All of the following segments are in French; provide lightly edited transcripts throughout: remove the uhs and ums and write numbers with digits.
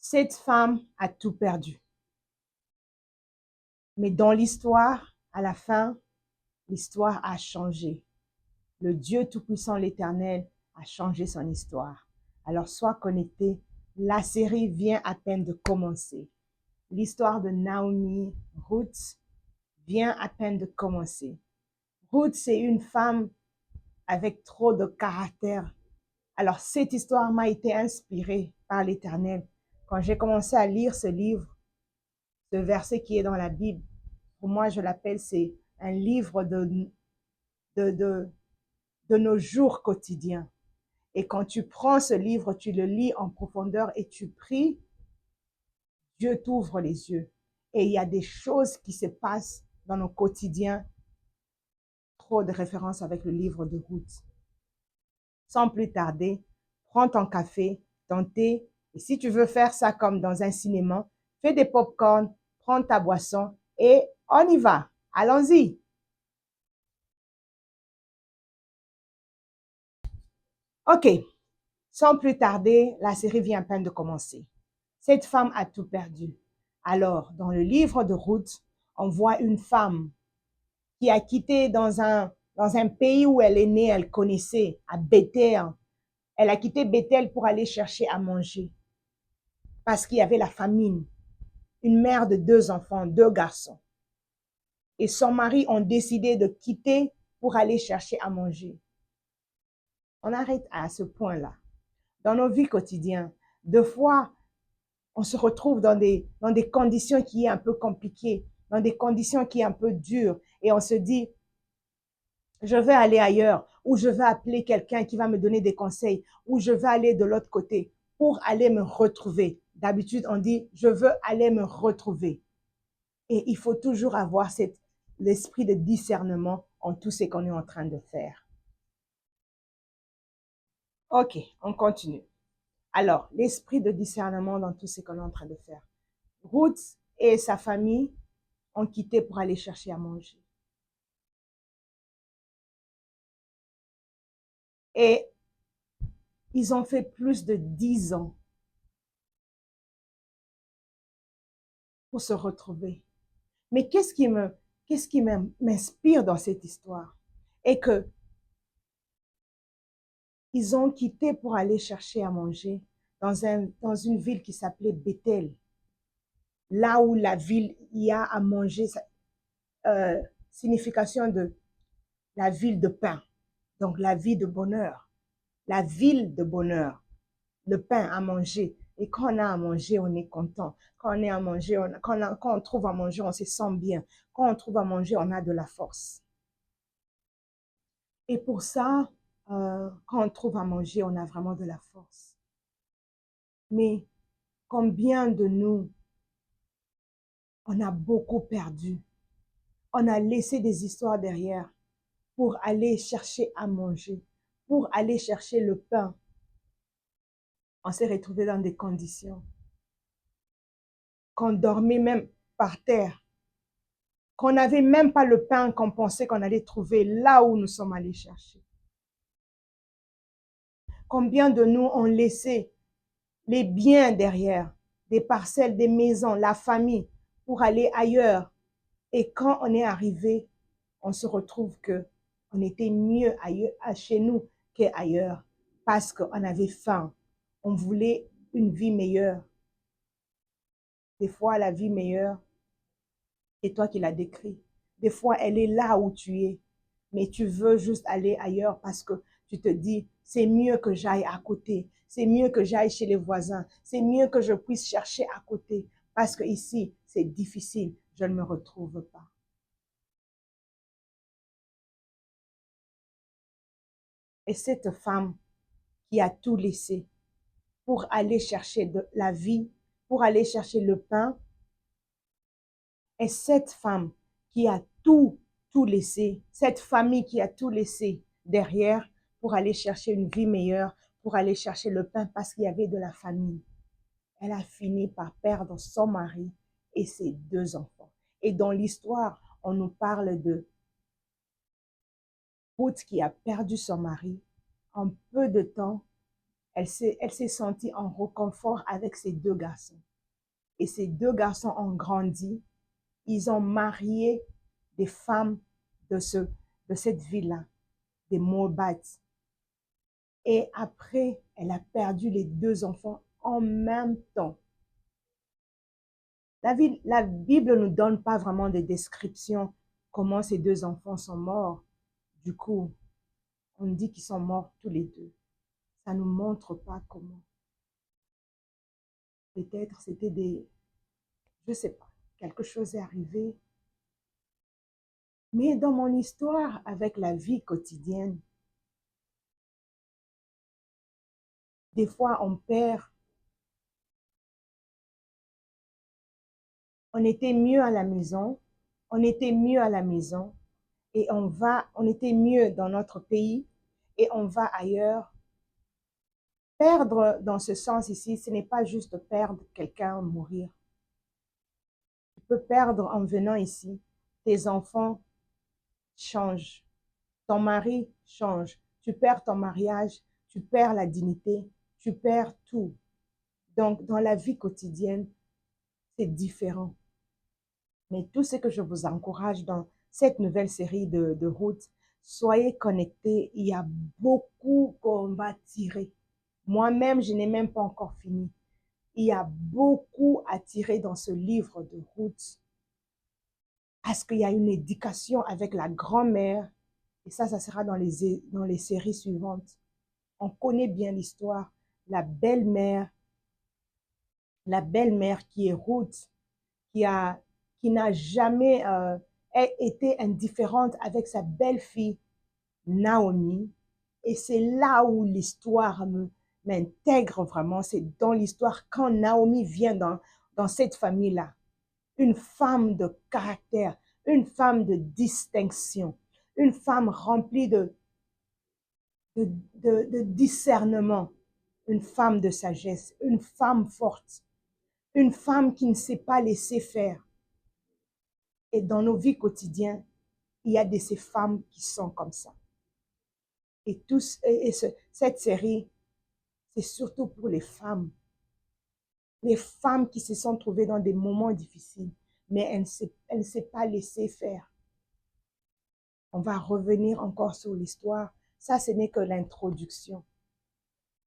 Cette femme a tout perdu. Mais dans l'histoire, à la fin, l'histoire a changé. Le Dieu Tout-Puissant, l'Éternel, a changé son histoire. Alors sois connecté. La série vient à peine de commencer. L'histoire de Naomi, Ruth, vient à peine de commencer. Ruth, c'est une femme avec trop de caractère. Alors cette histoire m'a été inspirée par l'Éternel. Quand j'ai commencé à lire ce livre, ce verset qui est dans la Bible, pour moi, je l'appelle, c'est un livre de, de, de nos jours quotidiens. Et quand tu prends ce livre, tu le lis en profondeur et tu pries, Dieu t'ouvre les yeux. Et il y a des choses qui se passent dans nos quotidiens, trop de références avec le livre de Ruth. Sans plus tarder, prends ton café, ton thé, et si tu veux faire ça comme dans un cinéma, fais des pop-corn, prends ta boisson et on y va. Allons-y. OK. Sans plus tarder, la série vient à peine de commencer. Cette femme a tout perdu. Alors, dans le livre de Ruth, on voit une femme qui a quitté dans un pays où elle est née, elle connaissait, à Bethel. Elle a quitté Bethel pour aller chercher à manger parce qu'il y avait la famine. Une mère de 2 enfants, 2 garçons. Et son mari ont décidé de quitter pour aller chercher à manger. On arrête à ce point-là. Dans nos vies quotidiennes, deux fois, on se retrouve dans des conditions qui sont un peu compliquées, dans des conditions qui sont un peu dures, et on se dit, je vais aller ailleurs, ou je vais appeler quelqu'un qui va me donner des conseils, ou je vais aller de l'autre côté pour aller me retrouver. D'habitude, on dit, je veux aller me retrouver. Et il faut toujours avoir l'esprit de discernement en tout ce qu'on est en train de faire. OK, on continue. Alors, l'esprit de discernement dans tout ce qu'on est en train de faire. Ruth et sa famille ont quitté pour aller chercher à manger. Et ils ont fait plus de 10 ans pour se retrouver. Mais qu'est-ce qui m'inspire dans cette histoire? Et que ils ont quitté pour aller chercher à manger dans une ville qui s'appelait Bethel. Là où la ville y a à manger, signification de la ville de pain. Donc la vie de bonheur, la ville de bonheur, le pain à manger. Et quand on a à manger, on est content. Quand on est à manger, quand on trouve à manger, on se sent bien. Quand on trouve à manger, on a de la force. Et pour ça, quand on trouve à manger, on a vraiment de la force. Mais combien de nous, on a beaucoup perdu. On a laissé des histoires derrière pour aller chercher à manger, pour aller chercher le pain. On s'est retrouvé dans des conditions qu'on dormait même par terre, qu'on n'avait même pas le pain qu'on pensait qu'on allait trouver là où nous sommes allés chercher. Combien de nous ont laissé les biens derrière, des parcelles, des maisons, la famille, pour aller ailleurs. Et quand on est arrivé, on se retrouve que on était mieux ailleurs, chez nous qu'ailleurs, parce qu'on avait faim. On voulait une vie meilleure. Des fois, la vie meilleure, c'est toi qui l'as décrit. Des fois, elle est là où tu es, mais tu veux juste aller ailleurs parce que tu te dis, c'est mieux que j'aille à côté, c'est mieux que j'aille chez les voisins, c'est mieux que je puisse chercher à côté, parce que ici, c'est difficile, je ne me retrouve pas. Et cette femme qui a tout laissé pour aller chercher de la vie, pour aller chercher le pain, est cette femme qui a tout laissé, cette famille qui a tout laissé derrière pour aller chercher une vie meilleure, pour aller chercher le pain parce qu'il y avait de la famine. Elle a fini par perdre son mari et ses 2 enfants. Et dans l'histoire, on nous parle de Ruth qui a perdu son mari. En peu de temps, elle s'est sentie en réconfort avec ses deux garçons. Et ces deux garçons ont grandi. Ils ont marié des femmes de cette ville-là, des Moabites. Et après, elle a perdu les deux enfants en même temps. La Bible ne nous donne pas vraiment de descriptions comment ces deux enfants sont morts. Du coup, on dit qu'ils sont morts tous les deux. Ça ne nous montre pas comment. Peut-être c'était je ne sais pas, quelque chose est arrivé. Mais dans mon histoire avec la vie quotidienne, des fois on perd. On était mieux à la maison, on était mieux à la maison et on était mieux dans notre pays et on va ailleurs. Perdre dans ce sens ici, ce n'est pas juste perdre quelqu'un, mourir. Tu peux perdre en venant ici. Tes enfants changent. Ton mari change. Tu perds ton mariage, tu perds la dignité, tu perds tout. Donc, dans la vie quotidienne, c'est différent. Mais tout ce que je vous encourage dans cette nouvelle série de routes, soyez connectés. Il y a beaucoup qu'on va tirer. Moi-même, je n'ai même pas encore fini. Il y a beaucoup à tirer dans ce livre de routes. Parce qu'il y a une éducation avec la grand-mère. Et ça sera dans les séries suivantes. On connaît bien l'histoire. La belle-mère qui est Ruth, qui n'a jamais été indifférente avec sa belle-fille Naomi. Et c'est là où l'histoire m'intègre vraiment. C'est dans l'histoire quand Naomi vient dans cette famille-là. Une femme de caractère, une femme de distinction, une femme remplie de discernement, une femme de sagesse, une femme forte, une femme qui ne s'est pas laissée faire. Et dans nos vies quotidiennes, il y a de ces femmes qui sont comme ça. Et cette série, c'est surtout pour les femmes qui se sont trouvées dans des moments difficiles, mais elles ne s'est pas laissée faire. On va revenir encore sur l'histoire. Ça, ce n'est que l'introduction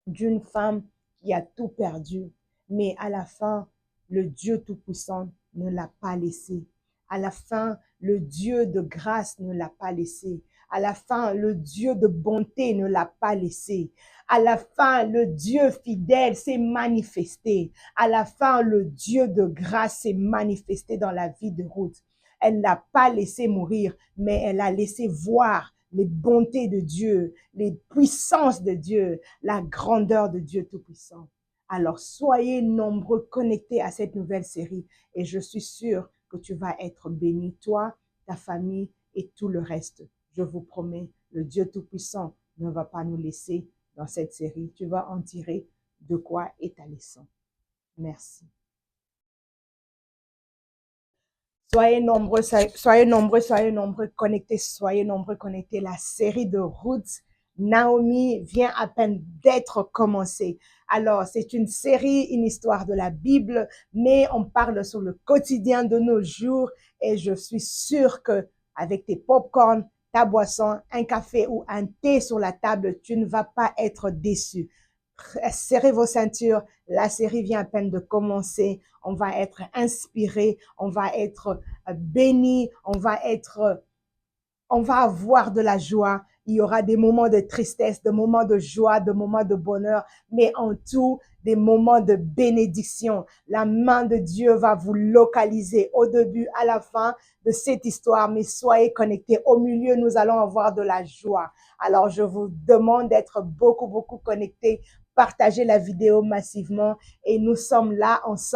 d'une femme qui a tout perdu, mais à la fin, le Dieu Tout-Puissant ne l'a pas laissé. À la fin, le Dieu de grâce ne l'a pas laissé. À la fin, le Dieu de bonté ne l'a pas laissé. À la fin, le Dieu fidèle s'est manifesté. À la fin, le Dieu de grâce s'est manifesté dans la vie de Ruth. Elle ne l'a pas laissé mourir, mais elle a laissé voir les bontés de Dieu, les puissances de Dieu, la grandeur de Dieu Tout-Puissant. Alors, soyez nombreux connectés à cette nouvelle série et je suis sûre que tu vas être béni, toi, ta famille et tout le reste. Je vous promets, le Dieu Tout-Puissant ne va pas nous laisser dans cette série. Tu vas en tirer de quoi est ta leçon. Merci. Soyez nombreux, connectés. La série de Ruth, Naomi vient à peine d'être commencée. Alors, c'est une série, une histoire de la Bible, mais on parle sur le quotidien de nos jours et je suis sûre que avec tes pop-corn, ta boisson, un café ou un thé sur la table, tu ne vas pas être déçu. Serrez vos ceintures, la série vient à peine de commencer, on va être inspiré, on va être béni, on va avoir de la joie. Il y aura des moments de tristesse, des moments de joie, des moments de bonheur, mais en tout, des moments de bénédiction. La main de Dieu va vous localiser au début, à la fin de cette histoire, mais soyez connectés. Au milieu, nous allons avoir de la joie. Alors, je vous demande d'être beaucoup connectés. Partagez la vidéo massivement et nous sommes là ensemble.